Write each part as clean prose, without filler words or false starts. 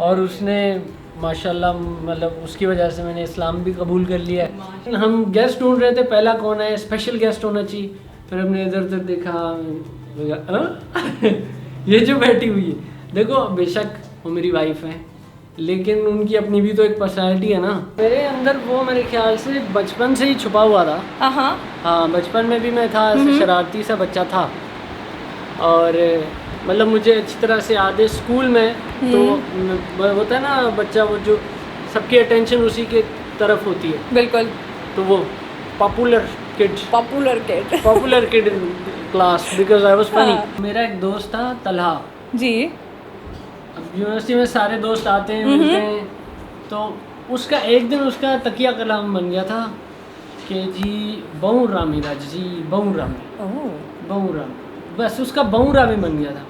और उसने माशाल्लाह मतलब उसकी वजह से मैंने इस्लाम भी कबूल कर लिया है। हम गेस्ट ढूंढ रहे थे, पहला कौन है, स्पेशल गेस्ट होना चाहिए। फिर हमने इधर उधर देखा, ये जो बैठी हुई है, देखो बेशक वो मेरी वाइफ है, लेकिन उनकी अपनी भी तो एक पर्सनैलिटी है ना। मेरे अंदर वो मेरे ख्याल से बचपन से ही छुपा हुआ था। हाँ, बचपन में भी मैं था, ऐसे शरारती सा बच्चा था। और मतलब मुझे अच्छी तरह से याद है स्कूल में तो होता है ना बच्चा, वो जो सबकी अटेंशन उसी के तरफ होती है। बिल्कुल। तो वो popular kid in class because I was funny. मेरा एक दोस्त था तलहा जी। अब यूनिवर्सिटी में सारे दोस्त आते हैं मिलते हैं, तो उसका एक दिन उसका तकिया कलाम बन गया था कि जी बहु रामी राज जी बहु रामी, बस उसका बहु रामी बन गया था।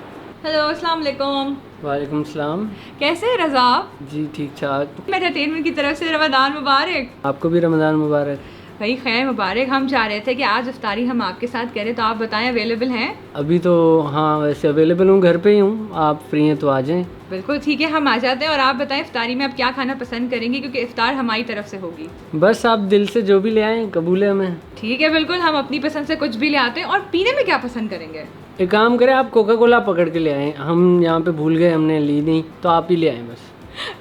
हेलो, अस्सलाम वालेकुम। वालेकुम सलाम। कैसे हैं रज़ा? जी ठीक ठाक। एंटरटेनमेंट की तरफ से रमज़ान मुबारक। आपको भी रमज़ान मुबारक। भाई खैर मुबारक। हम चाह रहे थे कि आज इफ्तारी हम आपके साथ करें, तो आप बताएं अवेलेबल हैं? अभी तो हाँ वैसे अवेलेबल हूँ, घर पे ही हूँ, आप फ्री हैं तो आ जाएं। बिल्कुल ठीक है, हम आ जाते हैं। और आप बताएं इफ्तारी में आप क्या खाना पसंद करेंगे, क्योंकि इफ्तार हमारी तरफ से होगी। बस आप दिल से जो भी ले आएँ कबूल है हमें। ठीक है, बिल्कुल हम अपनी पसंद से कुछ भी ले आते हैं। और पीने में क्या पसंद करेंगे? एक काम करें, आप कोका कोला पकड़ के ले आएँ, हम यहाँ पे भूल गए, हमने ली नहीं, तो आप ही ले आएँ बस।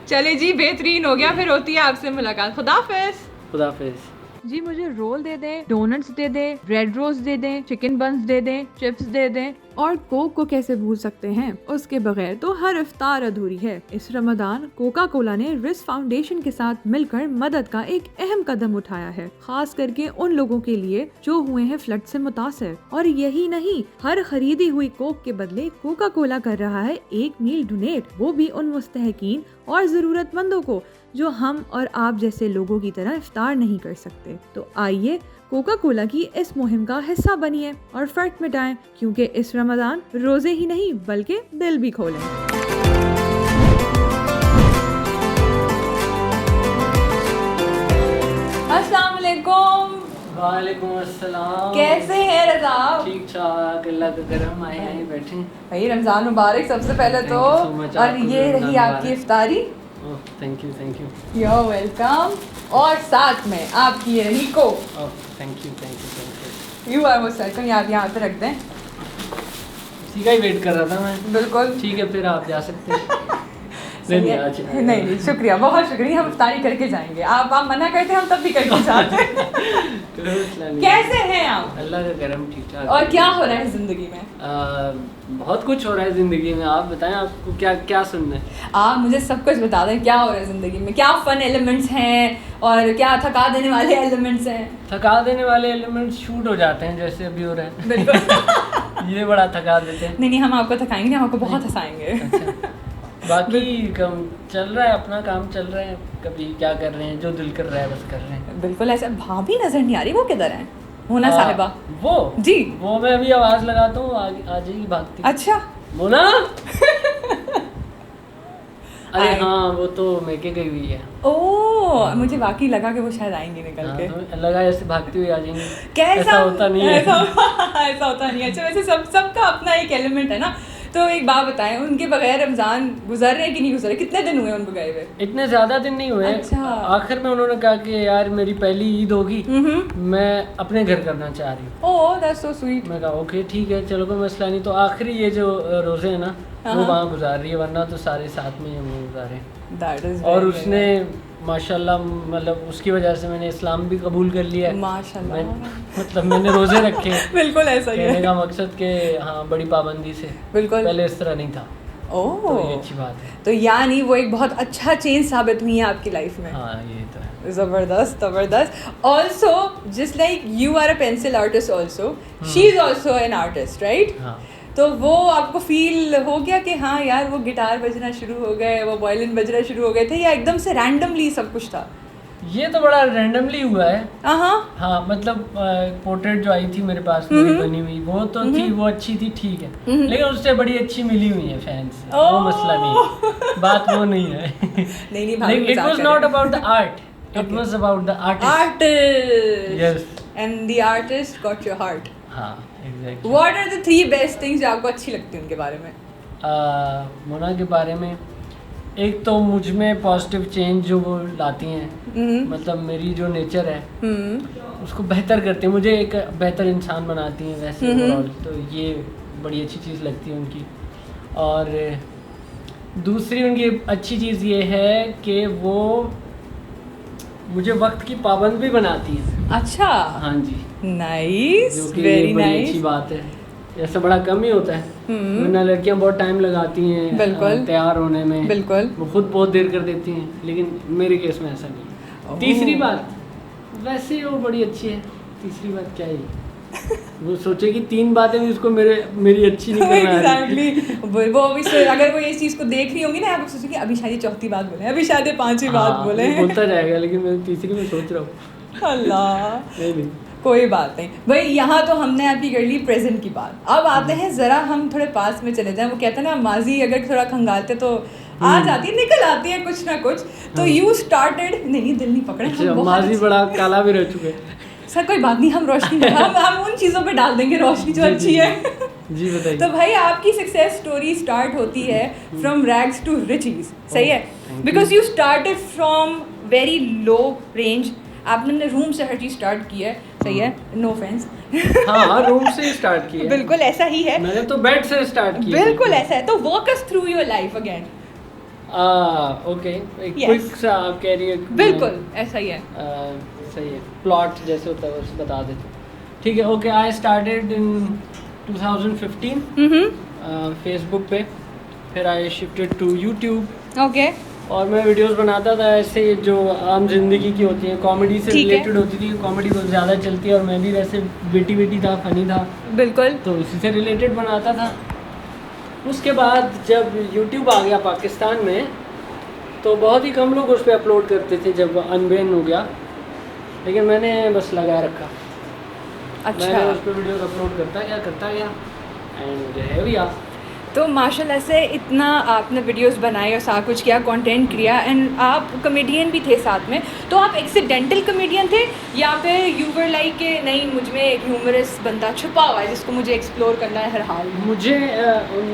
चले जी, बेहतरीन हो गया। फिर होती है आपसे मुलाकात। खुदाफिज। खुदाफिज। जी मुझे रोल दे दें, डोनट्स दे दें, ब्रेड रोस्ट दे दें, चिकन बंस दे दें, चिप्स दे दें। और कोक को कैसे भूल सकते हैं, उसके बगैर तो हर इफ्तार अधूरी है। इस रमजान कोका कोला ने रिस फाउंडेशन के साथ मिलकर मदद का एक अहम कदम उठाया है, खास करके उन लोगों के लिए जो हुए हैं फ्लड से मुतासर। और यही नहीं, हर खरीदी हुई कोक के बदले कोका कोला कर रहा है एक मील डोनेट, वो भी उन मुस्तहकीन और जरूरतमंदों को जो हम और आप जैसे लोगों की तरह इफ्तार नहीं कर सकते। तो आइए कोका कोला की इस मुहिम का हिस्सा बनिए और फर्क मिटाएं, क्योंकि इस रमजान रोजे ही नहीं बल्कि दिल भी खोलें। अस्सलाम वालेकुम। वालेकुम अस्सलाम। कैसे हैं रज़ा? ठीक ठाक, अल्लाह का करम, आए हैं बैठे। भाई रमजान मुबारक सबसे पहले तो। और ये रही आपकी इफ्तारी। Thank you. You welcome. और साथ में आपकी ये रही Coke. Thank you. You are most welcome. आप यहाँ पे रख दें। इसी का ही वेट कर रहा था मैं। बिल्कुल ठीक है, फिर आप जा सकते हैं। नहीं शुक्रिया, बहुत शुक्रिया। हम इफ्तारी करके जाएंगे। आप मना करते हैं, हम तब भी करके जाते हैं। कैसे हैं आप? अल्लाह का करम, ठीक ठाक। और क्या हो रहा है जिंदगी में? बहुत कुछ हो रहा है जिंदगी में। आप बताएं, आपको क्या क्या सुनना है? आप मुझे सब कुछ बता दें, क्या हो रहा है जिंदगी में, क्या फन एलिमेंट्स हैं और क्या थका देने वाले एलिमेंट्स हैं। थका देने वाले एलिमेंट्स शूट हो जाते हैं, जैसे अभी हो रहे हैं। बिल्कुल। ये बड़ा थका देते हैं। नहीं हम आपको थकाएंगे, हम आपको बहुत हंसाएंगे। अच्छा। बाकी कम चल रहा है, अपना काम चल रहा है, कभी क्या कर रहे हैं, जो दिल कर रहा है बस कर रहे हैं। बिल्कुल ऐसा। भाभी नजर नहीं आ रही, वो किधर है? मोना साहिबा। वो जी, वो मैं अभी आवाज लगाता हूँ, आ जाएगी भागती। अच्छा मोना। अरे हाँ, वो तो मेके गई हुई है। ओह, मुझे वाकई लगा कि वो शायद आएंगी निकल के। तो लगा ऐसे भागती हुई आ जाएंगी। कैसा? ऐसा होता नहीं है। ऐसा होता नहीं है। अच्छा, वैसे सबका अपना एक एलिमेंट है ना। तो एक बात बताएं, उनके बगैर रमजान गुजर रहे कि नहीं गुजर रहे? कितने दिन हुए उनको गए हुए? इतने ज्यादा दिन नहीं हुए। अच्छा। आखिर में उन्होंने कहा कि यार मेरी पहली ईद होगी, मैं अपने घर करना चाह रही हूँ। Oh that's so sweet. मैं कहा ओके ठीक है, चलो कोई मसला नहीं। तो आखिरी ये जो रोजे है ना, वो वहाँ गुजार रही है, वरना तो सारे साथ में ही हम गुजारे। और उसने माशाल्लाह मतलब उसकी वजह से मैंने इस्लाम भी कबूल कर लिया है। माशाल्लाह। मतलब मैंने रोजे रखे। बिल्कुल ऐसा ही है। कहने का मकसद के हाँ बड़ी पाबंदी से। बिल्कुल। पहले इस तरह नहीं था। ओह, तो ये अच्छी बात है। तो यानी वो एक बहुत अच्छा चेंज साबित हुई है आपकी लाइफ में। हाँ ये तो है। जबरदस्त। Also just like you are a pencil artist, also she is also an artist, right? हाँ। तो वो आपको फील हो गया कि हाँ यार वो गिटार बजना शुरू हो गए, वो वायलिन बजना शुरू हो गए थे, या एकदम से रैंडमली सब कुछ था? ये तो बड़ा रैंडमली हुआ है। हाँ मतलब पोर्ट्रेट जो आई थी मेरे पास मेरी बनी हुई, वो तो थी, वो अच्छी थी, ठीक है, लेकिन उससे बड़ी अच्छी मिली हुई है फैंस से। वो मसला नहीं है, बात वो नहीं है। नहीं it was not about the art, it was about the artist. Yes, and the artist got your heart. हाँ exactly. What are the 3 best things जो आपको अच्छी लगती है उनके बारे में? मोना के बारे में एक तो मुझ में पॉजिटिव चेंज जो वो लाती हैं, मतलब मेरी जो नेचर है उसको बेहतर करती है, मुझे एक बेहतर इंसान बनाती हैं वैसे ओवरऑल, तो ये बड़ी अच्छी चीज़ लगती है उनकी। और दूसरी उनकी अच्छी चीज़ ये है कि वो मुझे वक्त की पाबंद भी बनाती है। अच्छा, हाँ जी, नाइस, जो कि वेरी बड़ी नाइस। अच्छी बात है, ऐसा बड़ा कम ही होता है, वरना लड़कियां बहुत टाइम लगाती हैं बिल्कुल तैयार होने में, बिल्कुल वो खुद बहुत देर कर देती हैं, लेकिन मेरे केस में ऐसा नहीं। तीसरी बात वैसे वो बड़ी अच्छी है, तीसरी बात क्या है वो सोचे कि 3 बातें भी उसको मेरी अच्छी नहीं करना है। एग्जैक्टली वो अभी अगर वो इस चीज़ को देख रही होंगी ना, आप सोचेंगे अभी शायद ये चौथी बात बोले, अभी शायद ये 5वीं बात बोले, बोलता जाएगा, लेकिन मैं तीसरी में सोच रहा हूँ। अल्लाह, नहीं कोई बात नहीं भाई। यहाँ तो हमने आपकी कर ली प्रेजेंट की बात, अब आते हैं ज़रा हम थोड़े पास में चले जाएं। वो कहते हैं ना, माजी अगर थोड़ा खंगालते तो आ जाती है, निकल आती है कुछ ना कुछ। तो यू स्टार्टेड, नहीं दिल नहीं पकड़े, हम बहुत माजी बड़ा काला भी रह चुके हैं। सर कोई बात नहीं, हम रोशनी हम उन चीज़ों पे डाल देंगे रोशनी जो अच्छी है। जी बताइए। तो भाई आपकी सक्सेस स्टोरी स्टार्ट होती है फ्रॉम रैग्स टू रिचीज, सही है, because you started from very low range, आपने अपने रूम से हर चीज़ स्टार्ट की है, सही है, नो ऑफेंस। हाँ, रूम से स्टार्ट किया, बिल्कुल ऐसा ही है, मैंने तो बेड से स्टार्ट किया, बिल्कुल ऐसा है। तो walk us through your life again. Okay, quick सा आप कह रही है, बिल्कुल ऐसा ही है, सही है, प्लॉट जैसे होता है वैसे बता देते, ठीक है। Okay, I started in 2015 Facebook पे, फिर I shifted to YouTube. Okay, और मैं वीडियोस बनाता था ऐसे जो आम जिंदगी की होती है, कॉमेडी से रिलेटेड होती थी, कॉमेडी बहुत ज़्यादा चलती है, और मैं भी वैसे बेटी था, फनी था, बिल्कुल, तो इसी से रिलेटेड बनाता था। उसके बाद जब यूट्यूब आ गया पाकिस्तान में, तो बहुत ही कम लोग उस पर अपलोड करते थे जब अनबैन हो गया, लेकिन मैंने बस लगा रखा। अच्छा, मैंने उस पर वीडियोस अपलोड करता गया एंड है भी आ। तो माशाल्लाह से इतना आपने वीडियोस बनाए और सारा कुछ किया, कंटेंट किया, एंड आप कॉमेडियन भी थे साथ में। तो आप एक्सीडेंटल कॉमेडियन थे या फिर यू वर लाइक के नहीं, मुझ में एक ह्यूमरस बंदा छुपा हुआ है जिसको मुझे एक्सप्लोर करना है हर हाल में? मुझे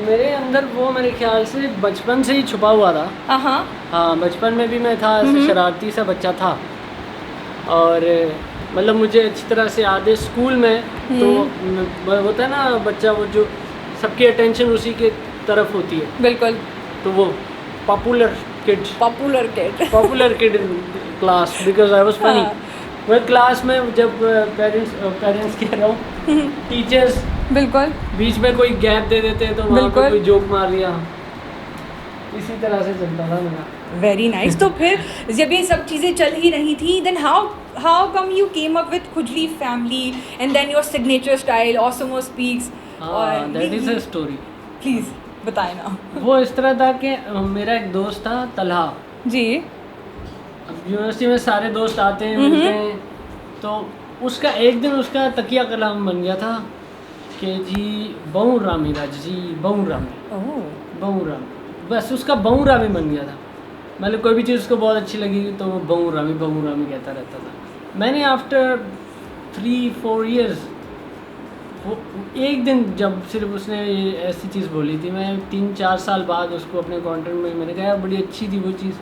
मेरे अंदर वो मेरे ख्याल से बचपन से ही छुपा हुआ था। हाँ, बचपन में भी मैं था, ऐसे शरारती सा बच्चा था, और मतलब मुझे अच्छी तरह से याद है स्कूल में, तो होता है ना बच्चा, वो जो सबकी अटेंशन उसी के तरफ होती है, बिल्कुल, तो वो popular kid in class, because I was funny. मैं क्लास में जब पेरेंट्स कह रहा हूँ, टीचर्स बिल्कुल बीच में कोई गैप दे देते तो वहाँ पे कोई जोक मार दिया, इसी तरह से चलता था मेरा। Very nice. तो फिर जब ये सब चीज़ें चल ही रही थी, then how come you came up with Khujli family and then your signature style ऑसमो speaks? That is a story, please बताएं ना। वो इस तरह था कि मेरा एक दोस्त था तलहा जी, अब यूनिवर्सिटी में सारे दोस्त आते हैं, मिलते हैं, तो उसका एक दिन उसका तकिया कलाम बन गया था कि जी बहु रामी राज जी बहु रामी, बस उसका बहु रामी बन गया था। मतलब कोई भी चीज़ उसको बहुत अच्छी लगी तो वो बहु रामी कहता रहता था। मैंने आफ्टर 3-4 years, वो एक दिन जब सिर्फ उसने ये ऐसी चीज़ बोली थी, मैं 3-4 साल बाद उसको अपने कंटेंट में मैंने कहा बड़ी अच्छी थी वो चीज़,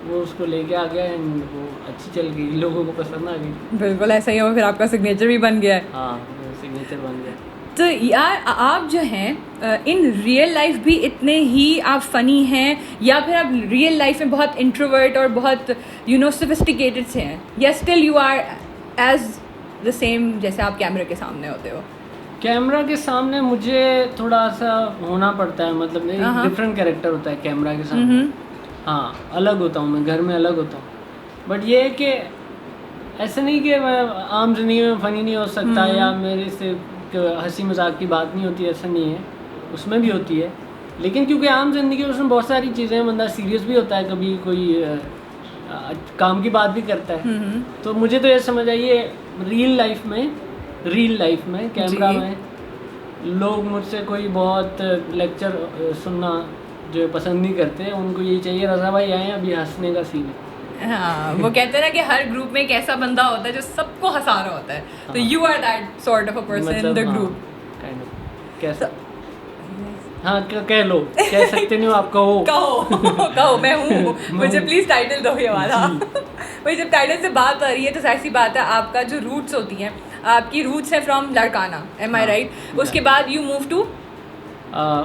वो उसको लेके आ गया एंड वो अच्छी चल गई, लोगों को पसंद आ गई। बिल्कुल ऐसा ही हो, फिर आपका सिग्नेचर भी बन गया है। हाँ, सिग्नेचर बन गया। तो यार आप जो हैं इन रियल लाइफ भी इतने ही आप फ़नी हैं, या फिर आप रियल लाइफ में बहुत इंट्रोवर्ट और बहुत सोफिस्टिकेटेड से हैं, या still you are as the same जैसे आप कैमरे के सामने होते हो? कैमरा के सामने मुझे थोड़ा सा होना पड़ता है, मतलब एक डिफरेंट कैरेक्टर होता है कैमरा के सामने। हाँ, अलग होता हूँ मैं, घर में अलग होता हूँ, बट ये है कि ऐसे नहीं कि मैं आम जिंदगी में फ़नी नहीं हो सकता या मेरे से हंसी मजाक की बात नहीं होती, ऐसा नहीं है, उसमें भी होती है, लेकिन क्योंकि आम जिंदगी उसमें बहुत सारी चीज़ें, बंदा सीरियस भी होता है, कभी कोई काम की बात भी करता है, तो मुझे तो ये समझ आइए रियल लाइफ में कैमरा में लोग मुझसे कोई बहुत लेक्चर सुनना जो पसंद नहीं करते, उनको यही चाहिए रज़ा भाई आए अभी हंसने का सीन है। हाँ, वो कहते हैं ना कि हर ग्रुप में एक ऐसा बंदा होता है जो सबको हंसा रहा होता है, तो you are that sort of a person in the group. कैसा? हाँ कह लो, कह सकते नहीं हो आप, कहो कहो मैं हूँ, मुझे प्लीज टाइटल दो ये वाला। भाई जब टाइटल से बात आ रही है तो ऐसी बात है, आपका जो रूट्स होती हैं, आपकी रूट्स है from Larkana, am I right? उसके बाद यू मूव टू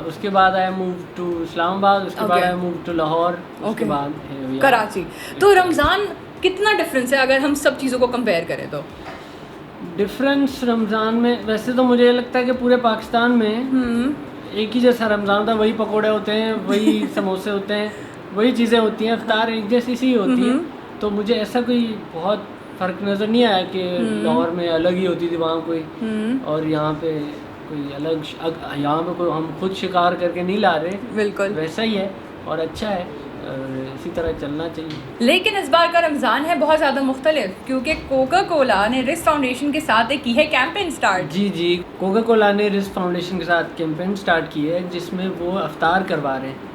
उसके बाद आई मूव टू इस्लामाबाद, उसके बाद आई मूव टू लाहौर, उसके बाद कराची। तो रमज़ान कितना डिफरेंस है अगर हम सब चीज़ों को कंपेयर करें तो? डिफरेंस रमज़ान में वैसे तो मुझे लगता है कि पूरे पाकिस्तान में एक ही जैसा रमज़ान था, वही पकोड़े होते हैं, वही समोसे होते हैं, वही चीज़ें होती हैं, इफ्तार एक जैसी सी होती है। तो मुझे ऐसा कोई बहुत फ़र्क नज़र नहीं आया कि लाहौर में अलग ही होती थी वहाँ कोई और यहाँ पे कोई अलग, यहाँ पे कोई हम खुद शिकार करके नहीं ला रहे, बिल्कुल वैसा ही है और अच्छा है, इसी तरह चलना चाहिए। लेकिन इस बार का रमज़ान है बहुत ज़्यादा मुख्तलिफ, क्योंकि कोका कोला ने रिस्क फाउंडेशन के साथ एक की है कैंपेन स्टार्ट। जी कोका कोला ने रिस्क फाउंडेशन के साथ कैंपेन स्टार्ट की है जिसमें वो इफ्तार करवा रहे हैं।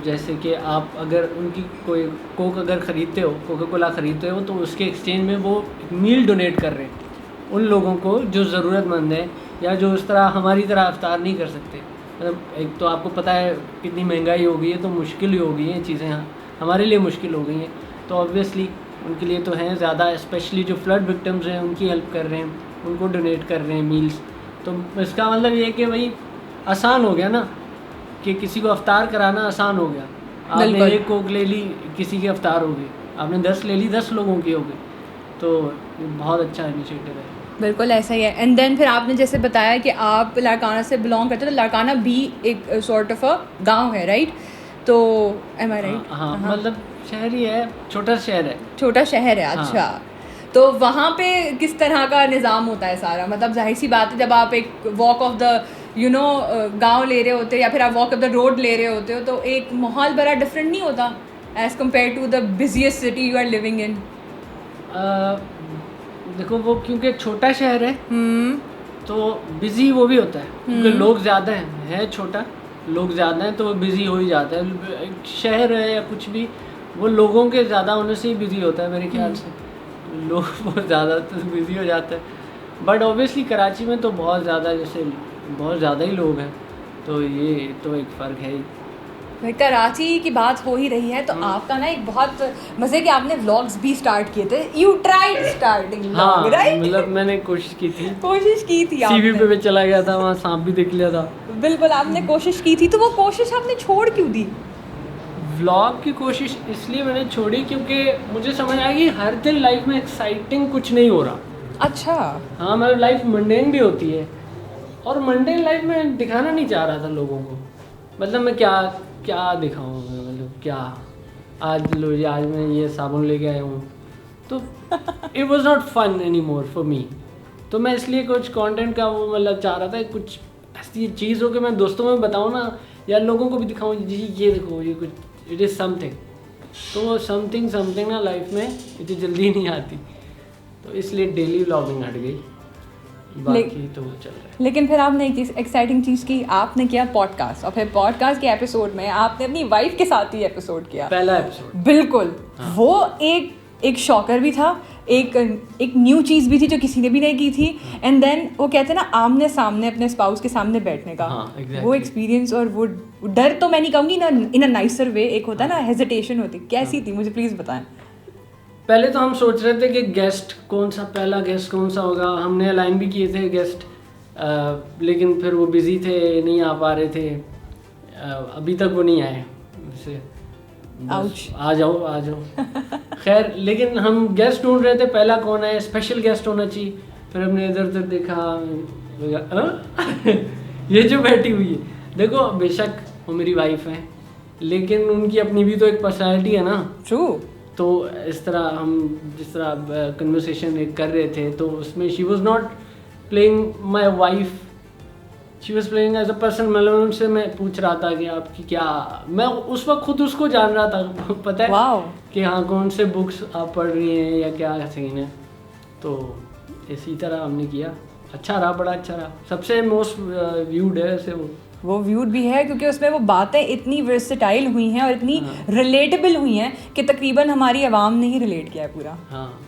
जैसे कि आप अगर उनकी कोई कोक अगर ख़रीदते हो, कोका कोला ख़रीदते हो, तो उसके एक्सचेंज में वो मील डोनेट कर रहे हैं उन लोगों को जो ज़रूरतमंद है या जो इस तरह हमारी तरह इफ्तार नहीं कर सकते। मतलब एक तो आपको पता है कितनी महंगाई हो गई है, तो मुश्किल ही हो गई हैं चीज़ें, हमारे लिए मुश्किल हो गई हैं, तो ऑब्वियसली उनके लिए तो हैं ज़्यादा, स्पेशली जो फ्लड विक्टिम्स हैं उनकी हेल्प कर रहे हैं, उनको डोनेट कर रहे हैं मील्स। तो इसका मतलब ये है कि भाई आसान हो गया ना, कि किसी को इफ्तार कराना आसान हो गया। आपने एक कोक ले ली, किसी की इफ्तार हो गई, आपने 10 ले ली, 10 लोगों की हो गई, तो बहुत अच्छा इनिशिएटिव है। बिल्कुल ऐसा ही है। एंड देन फिर आपने जैसे बताया कि आप लाड़काना से बिलोंग करते हो, तो लाड़काना भी एक सॉर्ट ऑफ अ गांव है, राइट? तो एम आई राइट? हाँ मतलब शहर ही है, छोटा शहर है। छोटा शहर है, अच्छा। तो वहाँ पे किस तरह का निज़ाम होता है सारा? मतलब जाहिर सी बात है जब आप एक वॉक ऑफ द गांव ले रहे होते हो या फिर आप वॉक ऑफ द रोड ले रहे होते हो, तो एक माहौल बड़ा डिफरेंट नहीं होता as compare to the biggest city you are living in? देखो वो क्योंकि एक छोटा शहर है तो बिज़ी वो भी होता है, क्योंकि लोग ज़्यादा है छोटा, लोग ज़्यादा हैं तो वो बिज़ी हो ही जाता है। एक शहर है या कुछ भी, वो लोगों के ज़्यादा होने से ही बिज़ी होता है मेरे ख्याल से, लोग बहुत ज़्यादा तो बिज़ी हो जाता है। बट ऑब्वियसली कराची में तो बहुत ज़्यादा, जैसे बहुत ज़्यादा ही लोग हैं, तो ये तो एक फ़र्क है ही। कराची की बात हो ही रही है तो आपका ना एक बहुत मज़े के आपने व्लॉग्स भी स्टार्ट किए थे। You tried starting vlog, right? मतलब मैंने कोशिश की थी सीवी पे चला गया था, वहाँ सांप भी देख लिया था। बिल्कुल आपने कोशिश की थी, तो वो कोशिश आपने छोड़ क्यों दी? व्लॉग की कोशिश इसलिए मैंने छोड़ी क्योंकि मुझे समझ आया कि हर दिन लाइफ में एक्साइटिंग कुछ नहीं हो रहा। अच्छा। हाँ मतलब लाइफ मंडेन भी होती है और मंडेन लाइफ में दिखाना नहीं चाह रहा था लोगों को। मतलब मैं क्या दिखाऊँ, मतलब क्या आज लो जी आज मैं ये साबुन लेके आया हूँ, तो it was not fun any more for me. तो मैं इसलिए कुछ कंटेंट का वो मतलब चाह रहा था, कुछ ऐसी चीज़ हो कि मैं दोस्तों में बताऊँ ना, या लोगों को भी दिखाऊँ जी ये देखो ये कुछ, इट इज़ समथिंग। तो वो समथिंग ना लाइफ में इतनी जल्दी नहीं आती, तो इसलिए डेली व्लॉगिंग हट गई, बाकी तो वो चल रहा है। लेकिन फिर आपने एक एक्साइटिंग चीज़ की, आपने किया पॉडकास्ट, और फिर पॉडकास्ट के एपिसोड में आपने अपनी वाइफ के साथ ही एपिसोड किया, पहला एपिसोड। बिल्कुल। हाँ। वो एक शॉकर भी था, एक न्यू चीज़ भी थी जो किसी ने भी नहीं की थी। एंड देन वो कहते हैं ना आमने सामने अपने स्पाउस के सामने बैठने का, exactly. वो एक्सपीरियंस और वो डर तो मैं नहीं कहूँगी ना, इन अ नाइसर वे, एक होता है ना हेजिटेशन होती, कैसी थी मुझे प्लीज़ बताएं। पहले तो हम सोच रहे थे कि गेस्ट पहला गेस्ट कौन सा होगा, हमने अलाइन भी किए थे गेस्ट, लेकिन फिर वो बिज़ी थे, नहीं आ पा रहे थे, अभी तक वो नहीं आए। आ जाओ खैर, लेकिन हम गेस्ट ढूंढ रहे थे, पहला कौन है, स्पेशल गेस्ट होना चाहिए। फिर हमने इधर उधर देखा ये जो बैठी हुई है, देखो बेशक वो मेरी वाइफ है, लेकिन उनकी अपनी भी तो एक पर्सनैलिटी है ना। ट्रू। तो इस तरह हम जिस तरह कन्वर्सेशन कर रहे थे, तो उसमें she was not playing my wife, she was playing as a person. मतलब उनसे मैं पूछ रहा था कि आपकी क्या, मैं उस वक्त खुद उसको जान रहा था पता है wow. कि हाँ कौन से बुक्स आप पढ़ रही हैं या क्या सीन है। तो इसी तरह हमने किया, अच्छा रहा, बड़ा अच्छा रहा, सबसे मोस्ट व्यूड है ऐसे वो व्यूड भी है क्योंकि उसमें वो बातें इतनी वर्सेटाइल हुई हैं और इतनी रिलेटेबल हुई हैं कि तकरीबन हमारी आवाम ने ही रिलेट किया है पूरा। हाँ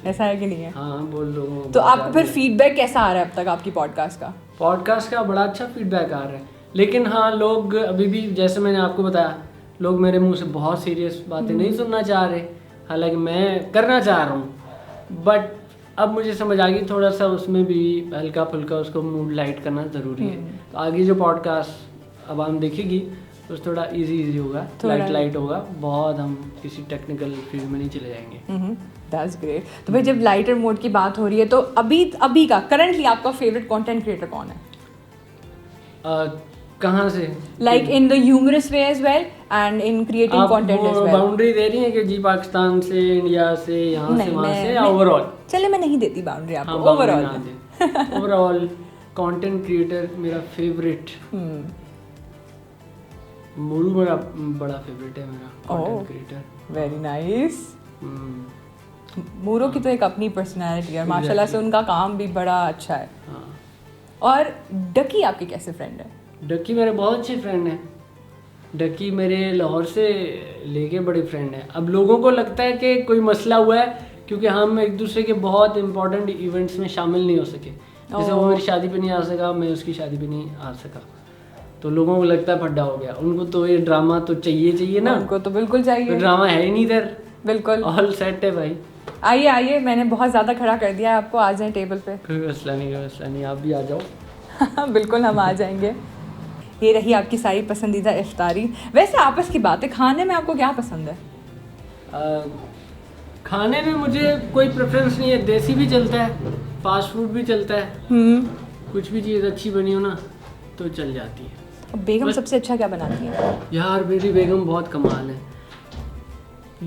ऐसा है कि नहीं है? हाँ बोल लो। तो आपको फिर फीडबैक कैसा आ रहा है अब तक आपकी पॉडकास्ट का? पॉडकास्ट का बड़ा अच्छा फीडबैक आ रहा है, लेकिन हाँ, लोग अभी भी, जैसे मैंने आपको बताया, लोग मेरे मुंह से बहुत सीरियस बातें नहीं सुनना चाह रहे, हालांकि मैं करना चाह रहा हूँ। बट अब मुझे समझ आ गई थोड़ा सा उसमें भी हल्का फुल्का उसको मूड लाइट करना ज़रूरी है। तो आगे जो पॉडकास्ट अब हम देखेगी तो थोड़ा इजी होगा, लाइट होगा बहुत, हम किसी टेक्निकल फील्ड में नहीं चले जाएंगे। That's great. तो भाई जब लाइटर मोड की बात हो रही है तो अभी का करंटली आपका फेवरेट कंटेंट क्रिएटर कौन है? कहाँ से? Like in the humorous way as well and in creating content as well. Boundary दे रही है कि जी पाकिस्तान से, इंडिया से, यहाँ से, वहाँ से, या ओवरऑल? चले मैं नहीं देती बाउंड्री आपको, ओवरऑल कंटेंट क्रिएटर मेरा फेवरेट मूरू मेरा बड़ा फेवरेट है, मेरा content creator. Very nice. Mooroo की तो एक अपनी पर्सनालिटी है, माशाल्लाह से उनका काम भी बड़ा अच्छा है। और डकी आपके कैसे फ्रेंड है? डकी मेरे बहुत अच्छे फ्रेंड हैं। डकी मेरे लाहौर से लेके बड़े फ्रेंड हैं। अब लोगों को लगता है कि कोई मसला हुआ है क्योंकि हम एक दूसरे के बहुत इंपॉर्टेंट इवेंट्स में शामिल नहीं हो सके। जैसे वो मेरी शादी पे नहीं आ सका, मैं उसकी शादी पे नहीं आ सका, तो लोगों को लगता है फड्डा हो गया। उनको तो ये ड्रामा तो चाहिए ना, उनको तो बिल्कुल चाहिए। तो ड्रामा है ही नहीं इधर, बिल्कुल ऑल सेट है भाई। आइए, मैंने बहुत ज़्यादा खड़ा कर दिया है आपको, आ जाएं टेबल पे। कोई मसला नहीं, आप भी आ जाओ। बिल्कुल हम आ जाएंगे। ये रही आपकी सारी पसंदीदा इफ्तारी। वैसे आपस की बात है, खाने में आपको क्या पसंद है? खाने में मुझे कोई प्रेफरेंस नहीं है, देसी भी चलता है, फास्ट फूड भी चलता है। कुछ भी चीज़ अच्छी बनी हो ना तो चल जाती है। बेगम सबसे अच्छा क्या बनाती है? यार मेरी बेगम बहुत कमाल है।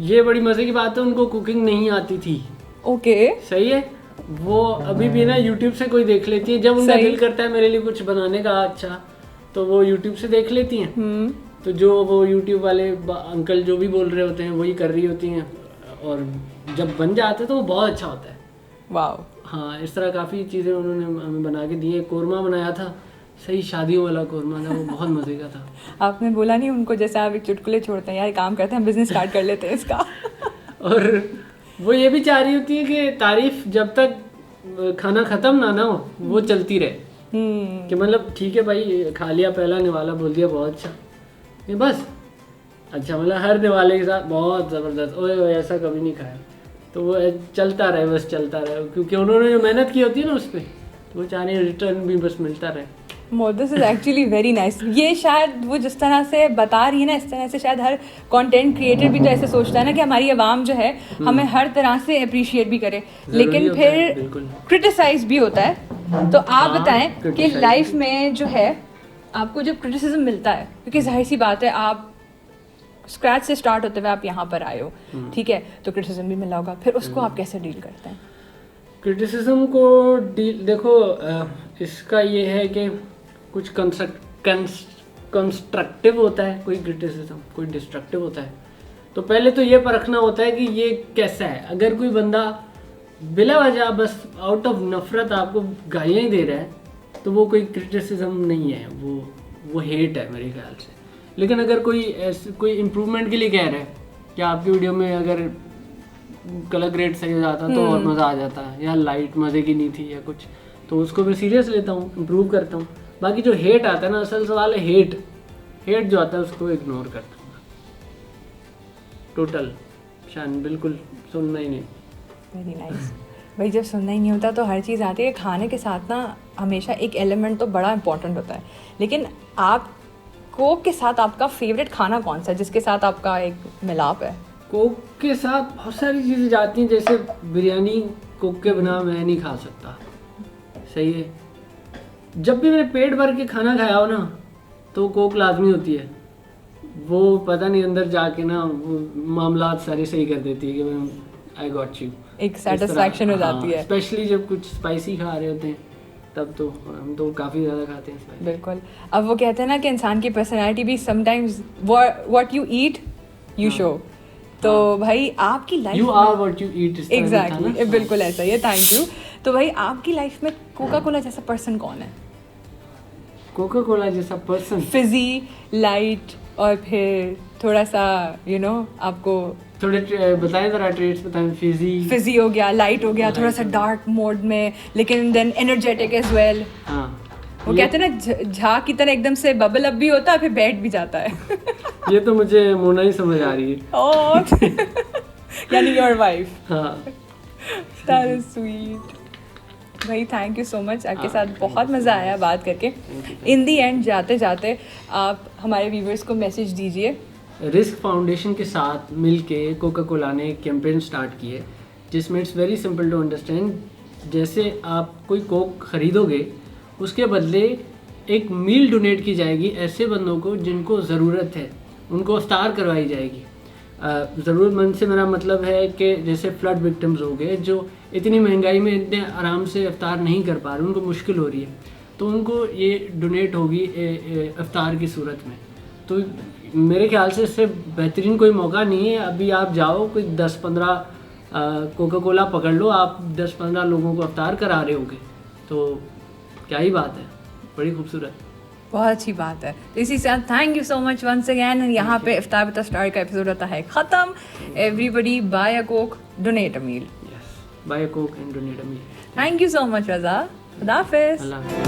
ये बड़ी मज़े की बात है, उनको कुकिंग नहीं आती थी। ओके सही है। वो अभी भी ना यूट्यूब से कोई देख लेती है, जब उनका दिल करता है मेरे लिए कुछ बनाने का अच्छा, तो वो यूट्यूब से देख लेती हैं। तो जो वो यूट्यूब वाले अंकल जो भी बोल रहे होते हैं वही कर रही होती हैं, और जब बन जाते तो वो बहुत अच्छा होता है। वाह। हाँ, इस तरह काफ़ी चीज़ें उन्होंने हमें बना के दी है। कोरमा बनाया था, सही शादियों वाला कोरमा था, वो बहुत मज़े का था। आपने बोला नहीं उनको, जैसे आप एक चुटकुले छोड़ते हैं, यार काम करते हैं, बिजनेस स्टार्ट कर लेते हैं इसका। और वो ये भी चाह रही होती है कि तारीफ जब तक खाना ख़त्म ना हो वो चलती रहे, कि मतलब ठीक है भाई, खा लिया, पहला निवाला बोल दिया बहुत अच्छा, ये बस अच्छा, मतलब हर निवाले के साथ बहुत ज़बरदस्त, ओए ऐसा कभी नहीं खाया। तो वो चलता रहे, बस चलता रहे, क्योंकि उन्होंने जो मेहनत की होती है ना उस पर, तो वो चाह रही है रिटर्न भी बस मिलता रहे। This is actually very nice. ये शायद वो जिस तरह से बता रही है ना, इस तरह से शायद हर कंटेंट क्रिएटर भी तो ऐसे सोचता है ना कि हमारी आवाम जो है हमें हर तरह से अप्रिशिएट भी करे, लेकिन फिर क्रिटिसाइज भी होता है। तो आप बताएं कि लाइफ में जो है आपको जब क्रिटिसिज्म मिलता है, क्योंकि जाहिर सी बात है आप स्क्रैच से स्टार्ट होते हुए आप यहाँ पर आए हो, ठीक है, तो क्रिटिसिज्म भी मिला होगा, फिर उसको आप कैसे डील करते हैं? क्रिटिसिज्म को देखो, इसका ये है कि कुछ कंस्ट्रक्टिव होता है, कोई क्रिटिसिज्म, कोई डिस्ट्रक्टिव होता है। तो पहले तो ये परखना होता है कि ये कैसा है। अगर कोई बंदा बिला वजह बस आउट ऑफ नफरत आपको गालियाँ ही दे रहा है, तो वो कोई क्रिटिसिज्म नहीं है, वो हेट है मेरे ख्याल से। लेकिन अगर कोई इम्प्रूवमेंट के लिए कह रहा है कि आपकी वीडियो में अगर कलर ग्रेड सही हो जाता तो और मज़ा आ जाता है, या लाइट मज़े की नहीं थी या कुछ, तो उसको मैं सीरियस लेता हूँ, इम्प्रूव करता हूँ। बाकी जो हेट आता है ना, असल सवाल है हेट जो आता है उसको इग्नोर करता हूँ टोटल, शान बिल्कुल सुनना ही नहीं। Very nice. भाई जब सुनना ही नहीं होता तो हर चीज़ आती है। खाने के साथ ना हमेशा एक एलिमेंट तो बड़ा इंपॉर्टेंट होता है, लेकिन आप कोक के साथ आपका फेवरेट खाना कौन सा है जिसके साथ आपका एक मिलाप है? कोक के साथ बहुत सारी चीज़ें जाती हैं, जैसे बिरयानी कोक के बिना मैं नहीं खा सकता। सही है। जब भी मैंने पेट भर के खाना खाया हो ना तो कोक लाजमी होती है। वो पता नहीं अंदर जाके ना वो मामलात सारे सही कर देती है कि आई गॉट यू, एक सेटिस्फैक्शन हो जाती है। स्पेशली जब कुछ स्पाइसी खा रहे होते हैं तब तो हम तो काफ़ी ज़्यादा खाते हैं। बिल्कुल। अब वो कहते हैं ना कि इंसान की पर्सनैलिटी भी sometimes what you eat you show. तो भाई आपकी life you are what you eat. Exactly, बिल्कुल ऐसा ही है। Thank you. तो भाई आपकी लाइफ में कोका कोला जैसा पर्सन कौन है? कोका कोला जैसा पर्सन? फिजी, लाइट, और फिर थोड़ा सा आपको थोड़े बताएं ज़रा ट्रेड्स बताएं। फिजी हो गया, लाइट हो गया, थोड़ा सा डार्क मोड में, लेकिन देन एनर्जेटिक एज वेल। हाँ, वो कहते हैं ना झाग की तरह एकदम से बबल अप भी होता है फिर बैठ भी जाता है। ये तो मुझे मोना ही समझ आ रही है। ओह यानी योर वाइफ। हाँ दैट इज स्वीट। भाई थैंक यू सो मच, आपके साथ बहुत मज़ा आया बात करके। इन दी एंड जाते जाते आप हमारे व्यूवर्स को मैसेज दीजिए। रिस्क फाउंडेशन के साथ मिलके कोका कोला ने एक कैंपेन स्टार्ट की है जिसमें it's very simple to understand. जैसे आप कोई कोक खरीदोगे उसके बदले एक मील डोनेट की जाएगी ऐसे बंदों को जिनको ज़रूरत है, उनको इफ्तार करवाई जाएगी। ज़रूरतमंद से मेरा मतलब है कि जैसे फ्लड विक्टिम्स हो गए जो इतनी महंगाई में इतने आराम से इफ्तार नहीं कर पा रहे, उनको मुश्किल हो रही है, तो उनको ये डोनेट होगी इफ्तार की सूरत में। तो मेरे ख्याल से इससे बेहतरीन कोई मौका नहीं है। अभी आप जाओ कोई 10-15 कोका कोला पकड़ लो, आप 10-15 लोगों को इफ्तार करा रहे होगे, तो क्या ही बात है, बड़ी खूबसूरत। बहुत अच्छी बात है। तो इसी साथ thank you so much once again. यहाँ पे इफ्तार विद स्टार का एपिसोड होता है ख़त्म। Everybody buy a Coke, donate a meal. Yes, buy a Coke and donate a meal. Thank you so much Raza. खुदा हाफिज़। अल्लाह हाफ़िज़।